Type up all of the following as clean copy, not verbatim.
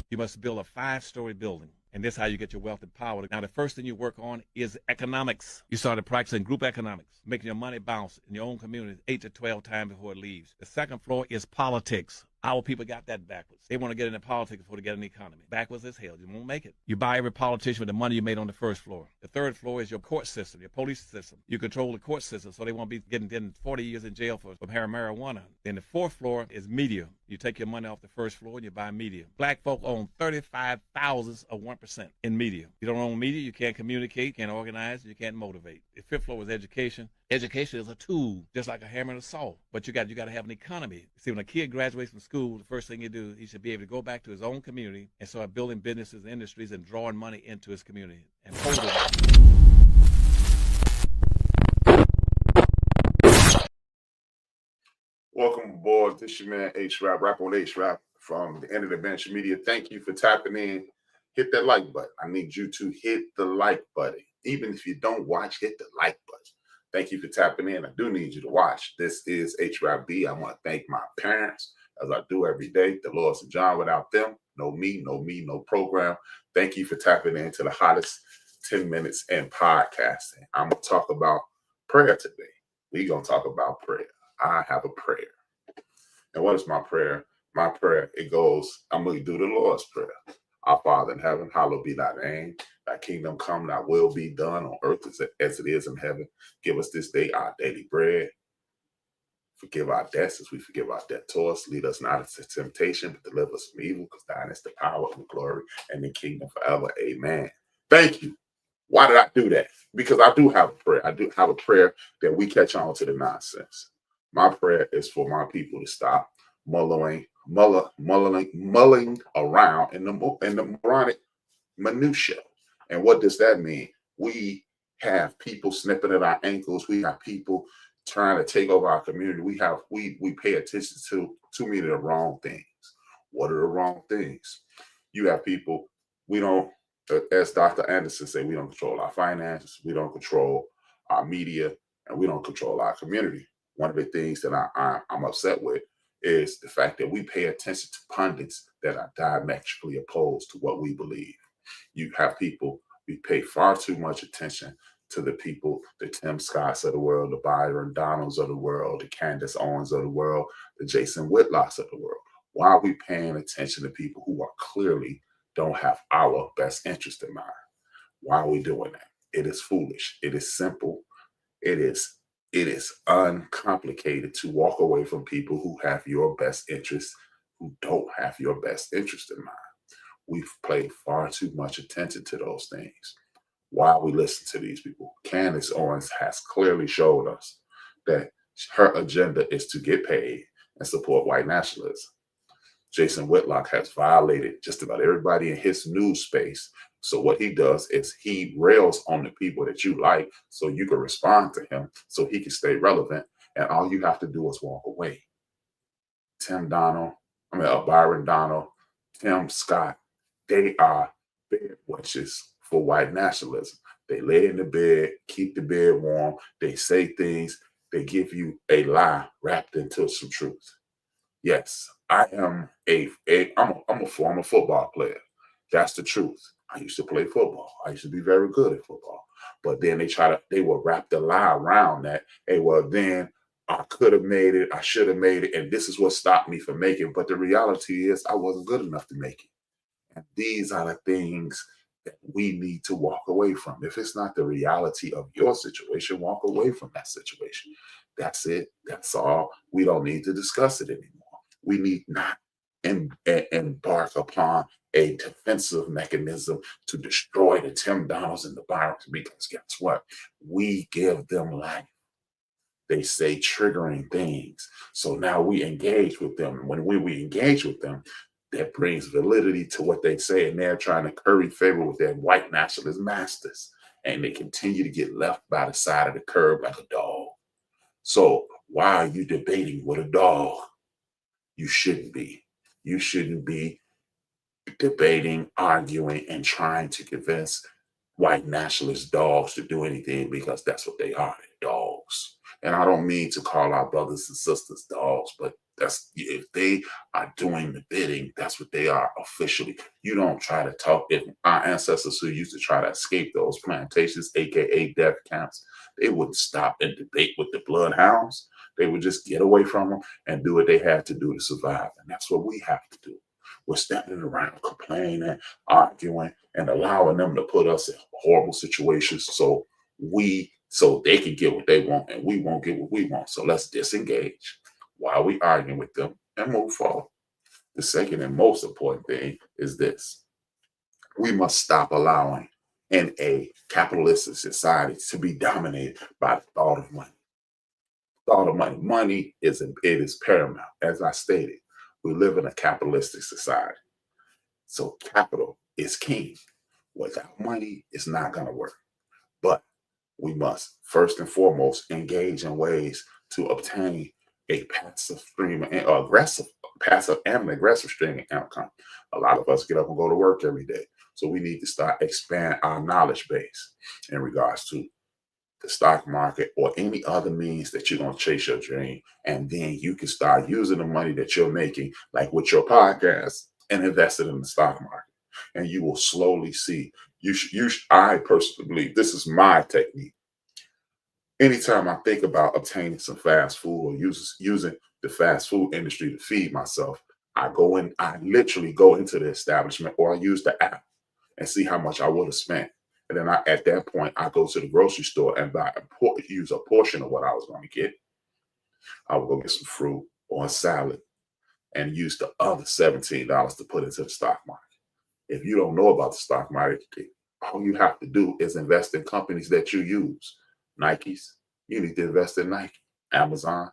You must build a 5-story building. And this is how you get your wealth and power. Now, the first thing you work on is economics. You started practicing group economics, making your money bounce in your own community 8 to 12 times before it leaves. The second floor is politics. Our people got that backwards. They want to get into politics before they get in the economy. Backwards as hell. You won't make it. You buy every politician with the money you made on the first floor. The third floor is your court system, your police system. You control the court system so they won't be getting 40 years in jail for having marijuana. Then the fourth floor is media. You take your money off the first floor and you buy media. Black folk own 35 thousandths of 1% in media. You don't own media, you can't communicate, you can't organize, you can't motivate. The fifth floor is education. Education is a tool, just like a hammer and a saw. But you got to have an economy. See, when a kid graduates from school, the first thing you do, he should be able to go back to his own community and start building businesses and industries and drawing money into his community and hold it. Welcome aboard. This your man H-Rap, Rap on H-Rap from the End of the Bench Media. Thank you for tapping in. Hit that like button. I need you to hit the like button. Even if you don't watch, hit the like button. Thank you for tapping in. I do need you to watch. This is H-Rap B. I want to thank my parents, as I do every day. The Lord and John, without them, no me, no program. Thank you for tapping into the hottest 10 minutes in podcasting. I'm going to talk about prayer today. We're going to talk about prayer. I have a prayer. And what is my prayer? My prayer, it goes, I'm going to do the Lord's Prayer. Our Father in heaven, hallowed be thy name. Thy kingdom come, thy will be done on earth as it is in heaven. Give us this day our daily bread. Forgive our debts as we forgive our debtors. Lead us not into temptation, but deliver us from evil, because thine is the power and the glory and the kingdom forever. Amen. Thank you. Why did I do that? Because I do have a prayer. I do have a prayer that we catch on to the nonsense. My prayer is for my people to stop mulling around in the moronic minutia. And what does that mean? We have people snipping at our ankles. We have people trying to take over our community. We pay attention to too many of the wrong things. What are the wrong things? You have people, we don't, as Dr. Anderson said, we don't control our finances, we don't control our media, and we don't control our community. One of the things that I'm upset with is the fact that we pay attention to pundits that are diametrically opposed to what we believe. You have people, we pay far too much attention to the people, the Tim Scotts of the world, the Byron Donalds of the world, the Candace Owens of the world, the Jason Whitlocks of the world. Why are we paying attention to people who are clearly don't have our best interest in mind? Why are we doing that? It is foolish. It is simple. It is uncomplicated to walk away from people who have your best interest, who don't have your best interest in mind. We've paid far too much attention to those things. Why we listen to these people? Candace Owens has clearly showed us that her agenda is to get paid and support white nationalism. Jason Whitlock has violated just about everybody in his news space. So what he does is he rails on the people that you like so you can respond to him so he can stay relevant. And all you have to do is walk away. Byron Donald, Tim Scott, they are bed witches for white nationalism. They lay in the bed, keep the bed warm. They say things. They give you a lie wrapped into some truth. Yes, I am I'm a former football player. That's the truth. I used to play football. I used to be very good at football. But then they will wrap the lie around that. Hey, well, then I could have made it. I should have made it. And this is what stopped me from making it. But the reality is I wasn't good enough to make it. And these are the things that we need to walk away from. If it's not the reality of your situation, walk away from that situation. That's it. That's all. We don't need to discuss it anymore. We need not embark upon a defensive mechanism to destroy the Tim Donalds and the Byrons, because guess what? We give them life. They say triggering things. So now we engage with them. When we engage with them, that brings validity to what they say, and they're trying to curry favor with their white nationalist masters. And they continue to get left by the side of the curb like a dog. So why are you debating with a dog? You shouldn't be. You shouldn't be debating, arguing, and trying to convince white nationalist dogs to do anything, because that's what they are, dogs. And I don't mean to call our brothers and sisters dogs, but That's if they are doing the bidding, that's what they are officially. You don't try to talk. If our ancestors who used to try to escape those plantations, aka death camps, they wouldn't stop and debate with the bloodhounds. They would just get away from them and do what they had to do to survive. And that's what we have to do. We're standing around complaining, arguing, and allowing them to put us in horrible situations so they can get what they want and we won't get what we want. So let's disengage while we arguing with them and move forward. The second and most important thing is this. We must stop allowing in a capitalistic society to be dominated by the thought of money. Thought of money. Money it is paramount. As I stated, we live in a capitalistic society. So capital is king. Without money, it's not going to work. But we must first and foremost engage in ways to obtain a passive stream or aggressive, passive and an aggressive stream of income. A lot of us get up and go to work every day. So we need to start expand our knowledge base in regards to the stock market or any other means that you're going to chase your dream. And then you can start using the money that you're making, like with your podcast, and invest it in the stock market. And you will slowly see. I personally believe this is my technique. Anytime I think about obtaining some fast food or using the fast food industry to feed myself, I literally go into the establishment or I use the app and see how much I would have spent. And then at that point, I go to the grocery store and use a portion of what I was going to get. I would go get some fruit or a salad and use the other $17 to put into the stock market. If you don't know about the stock market, all you have to do is invest in companies that you use. Nikes, you need to invest in Nike. Amazon,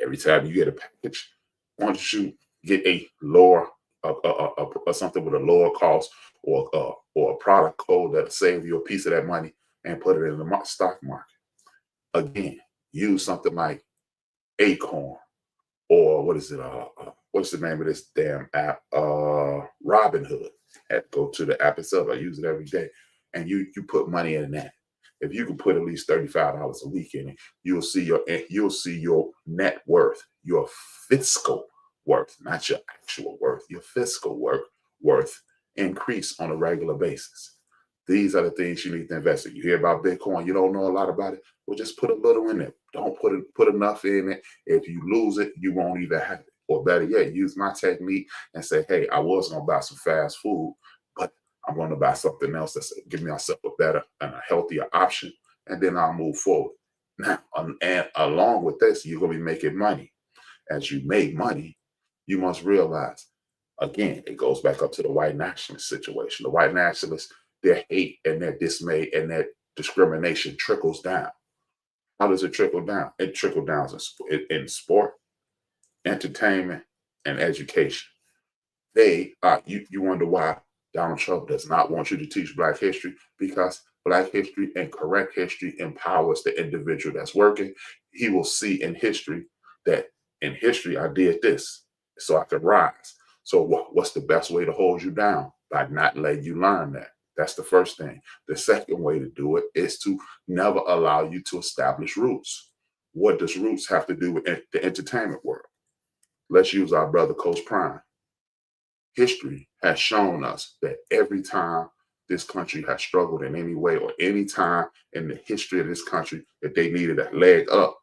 every time you get a package, why don't you get a lower, something with a lower cost or a product code that'll save you a piece of that money and put it in the stock market. Again, use something like Acorn or what's the name of this damn app? Robinhood. I had to go to the app itself. I use it every day. And you put money in that. If you can put at least $35 a week in it, you'll see your net worth, your fiscal worth, not your actual worth, your fiscal worth increase on a regular basis. These are the things you need to invest in. You hear about Bitcoin, you don't know a lot about it. Well, just put a little in it. Don't put enough in it. If you lose it, you won't even have it. Or better yet, use my technique and say, hey, I was going to buy some fast food, but I'm going to buy something else that's give myself a better and a healthier option, and then I'll move forward. Now, and along with this, you're going to be making money. As you make money, you must realize, again, it goes back up to the white nationalist situation. The white nationalists, their hate and their dismay and their discrimination trickles down. How does it trickle down? It trickles down in sport, entertainment, and education. You wonder why Donald Trump does not want you to teach Black history, because Black history and correct history empowers the individual that's working. He will see in history that in history I did this so I could rise. So what's the best way to hold you down? By not letting you learn that. That's the first thing. The second way to do it is to never allow you to establish roots. What does roots have to do with the entertainment world? Let's use our brother Coach Prime. History has shown us that every time this country has struggled in any way or any time in the history of this country that they needed a leg up,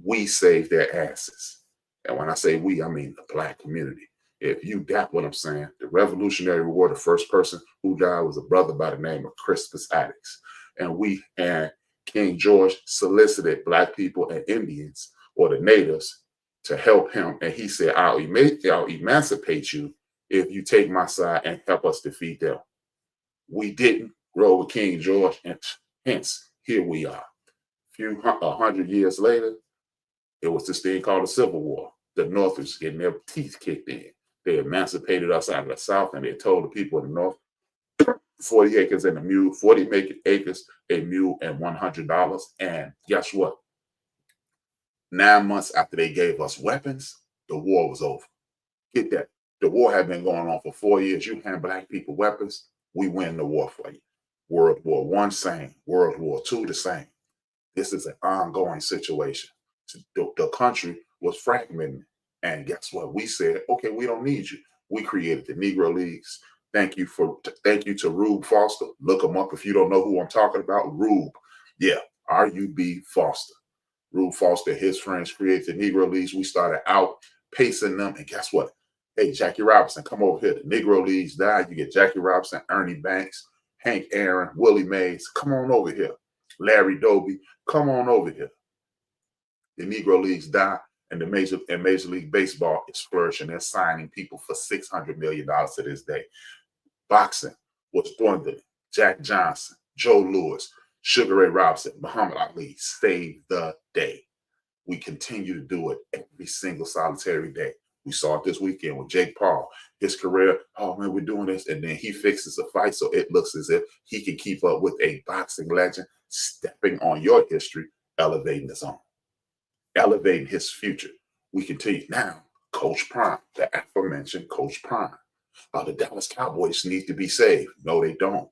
we saved their asses. And when I say we, I mean the Black community. If you got what I'm saying, the Revolutionary War, the first person who died was a brother by the name of Crispus Attucks. And King George solicited Black people and Indians or the natives to help him. And he said, I'll emancipate you if you take my side and help us defeat them. We didn't grow with King George, and hence here we are. 100 years later, it was this thing called the Civil War. The North was getting their teeth kicked in. They emancipated us out of the South, and they told the people in the North, 40 acres and a mule, 40 acres, a mule, and $100. And guess what? 9 months after they gave us weapons, the war was over. Get that. The war had been going on for 4 years. You hand Black people weapons, we win the war for you. World War I, same. World War II, the same. This is an ongoing situation. The country was fragmented. And guess what? We said, okay, we don't need you. We created the Negro Leagues. Thank you to Rube Foster. Look him up if you don't know who I'm talking about. Rube. Yeah, R-U-B Foster. Rube Foster, his friends created the Negro Leagues. We started outpacing them. And guess what? Hey, Jackie Robinson, come over here. The Negro Leagues died. You get Jackie Robinson, Ernie Banks, Hank Aaron, Willie Mays. Come on over here. Larry Doby, come on over here. The Negro Leagues die, and the Major League Baseball is flourishing. They're signing people for $600 million to this day. Boxing was dwindling. Jack Johnson, Joe Louis, Sugar Ray Robinson, Muhammad Ali saved the day. We continue to do it every single solitary day. We saw it this weekend with Jake Paul. His career, oh man, we're doing this. And then he fixes a fight so it looks as if he can keep up with a boxing legend, stepping on your history, elevating his own, elevating his future. We continue. Now, Coach Prime, the aforementioned Coach Prime. The Dallas Cowboys need to be saved. No, they don't.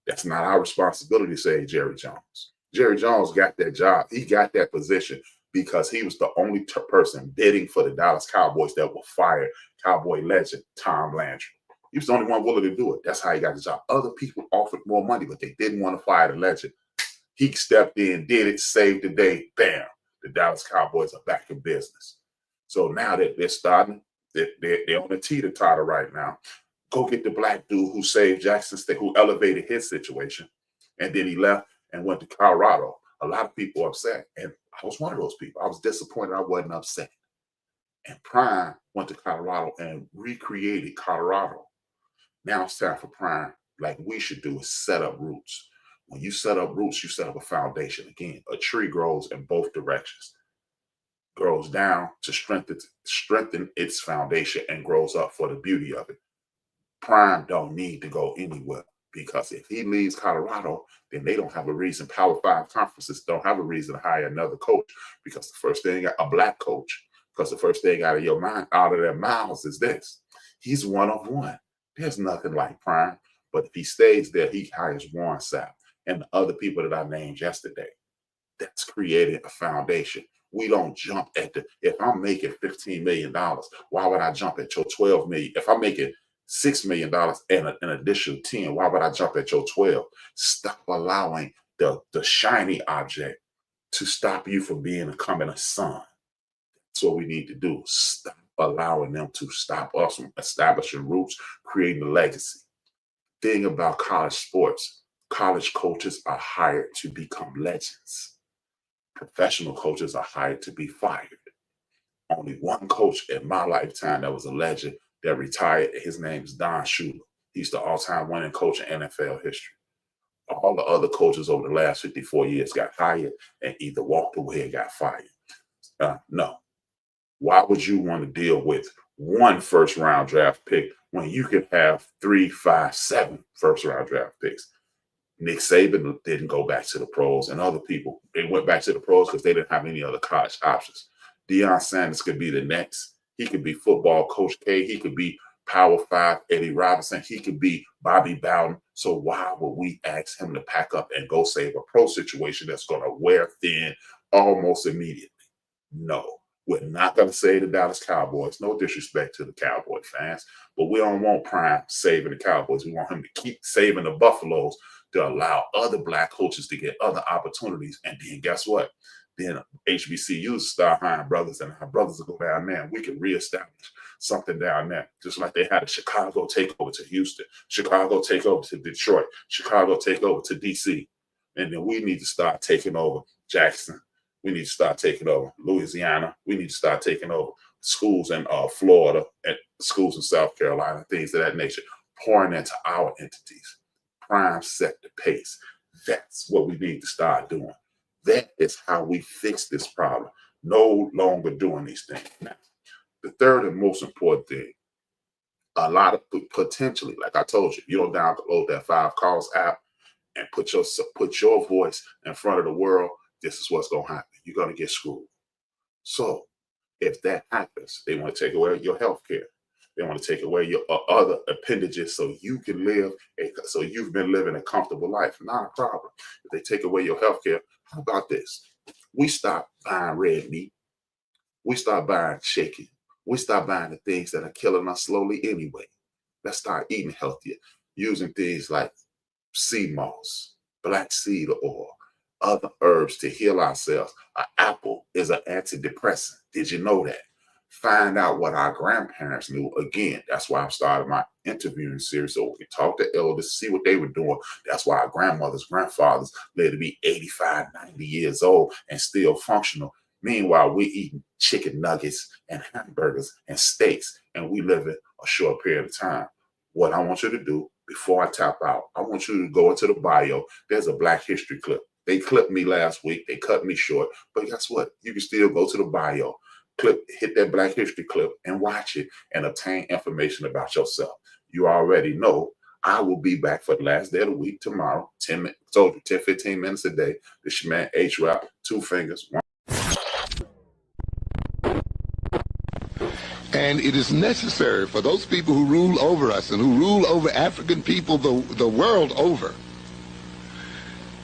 That's not our responsibility to save Jerry Jones. Jerry Jones got that job. He got that position because he was the only person bidding for the Dallas Cowboys that will fire Cowboy legend Tom Landry. He was the only one willing to do it. That's how he got the job. Other people offered more money, but they didn't want to fire the legend. He stepped in, did it, saved the day. Bam. The Dallas Cowboys are back in business. So now that they're starting, they're on the teeter-totter right now. Go get the black dude who saved Jackson State, who elevated his situation. And then he left and went to Colorado. A lot of people are upset. And I was one of those people. I was disappointed I wasn't upset. And Prime went to Colorado and recreated Colorado. Now it's time for Prime, like we should do, is set up roots. When you set up roots, you set up a foundation. Again, a tree grows in both directions. Grows down to strengthen its foundation and grows up for the beauty of it. Prime don't need to go anywhere because if he leaves Colorado, then they don't have a reason. Power 5 conferences don't have a reason to hire another coach because the first thing, a black coach, because the first thing out of your mind, out of their mouths is this. He's one of one. There's nothing like Prime. But if he stays there, he hires Warren Sapp and the other people that I named yesterday. That's created a foundation. We don't jump at if I'm making $15 million, why would I jump at your $12 million? If I'm making $6 million and an additional 10, why would I jump at your 12? Stop allowing the shiny object to stop you from becoming a son. That's what we need to do. Stop allowing them to stop us from establishing roots, creating a legacy. Thing about college sports, college coaches are hired to become legends. Professional coaches are hired to be fired. Only one coach in my lifetime that was a legend that retired. His name is Don Shula. He's the all-time winning coach in NFL history. All the other coaches over the last 54 years got hired and either walked away or got fired. No. Why would you want to deal with one first-round draft pick when you could have 3, 5, 7 first-round draft picks? Nick Saban didn't go back to the pros, and other people, they went back to the pros because they didn't have any other college options. Deion Sanders could be the next. He could be football Coach K. He could be Power 5 Eddie Robinson. He could be Bobby Bowden. So why would we ask him to pack up and go save a pro situation that's going to wear thin almost immediately? No. We're not going to save the Dallas Cowboys. No disrespect to the Cowboy fans, but we don't want Prime saving the Cowboys. We want him to keep saving the Buffaloes to allow other black coaches to get other opportunities. And then guess what? Then HBCUs start hiring brothers, and our brothers will go down there, and we can reestablish something down there. Just like they had a Chicago takeover to Houston, Chicago takeover to Detroit, Chicago takeover to DC. And then we need to start taking over Jackson. We need to start taking over Louisiana. We need to start taking over schools in Florida and schools in South Carolina, things of that nature, pouring into our entities. Prime set the pace. That's what we need to start doing. That is how we fix this problem. No longer doing these things. Now, the third and most important thing, a lot of potentially, like I told you, you don't download that 5 Calls app and put your voice in front of the world. This is what's going to happen. You're going to get screwed. So if that happens, they want to take away your health care. They want to take away your other appendages so you can live, so you've been living a comfortable life. Not a problem. If they take away your health care, how about this? We stop buying red meat. We start buying chicken. We stop buying the things that are killing us slowly anyway. Let's start eating healthier, using things like sea moss, black seed oil, other herbs to heal ourselves. An apple is an antidepressant. Did you know that? Find out what our grandparents knew. Again, that's why I started my interviewing series, so we can talk to elders, see what they were doing. That's why our grandmothers, grandfathers lived to be 85, 90 years old and still functional. Meanwhile, we're eating chicken nuggets and hamburgers and steaks, and we live in a short period of time. What I want you to do before I tap out, I want you to go into the bio. There's a Black History clip. They clipped me last week. They cut me short. But guess what? You can still go to the bio, hit that Black History clip and watch it and obtain information about yourself. You already know I will be back for the last day of the week tomorrow. 10 minutes, told you, 10, 15 minutes a day. This your man H-Rap, 2 fingers. And it is necessary for those people who rule over us and who rule over African people the world over,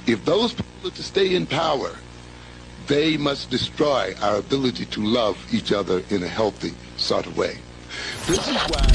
if those people are to stay in power, they must destroy our ability to love each other in a healthy sort of way. This is why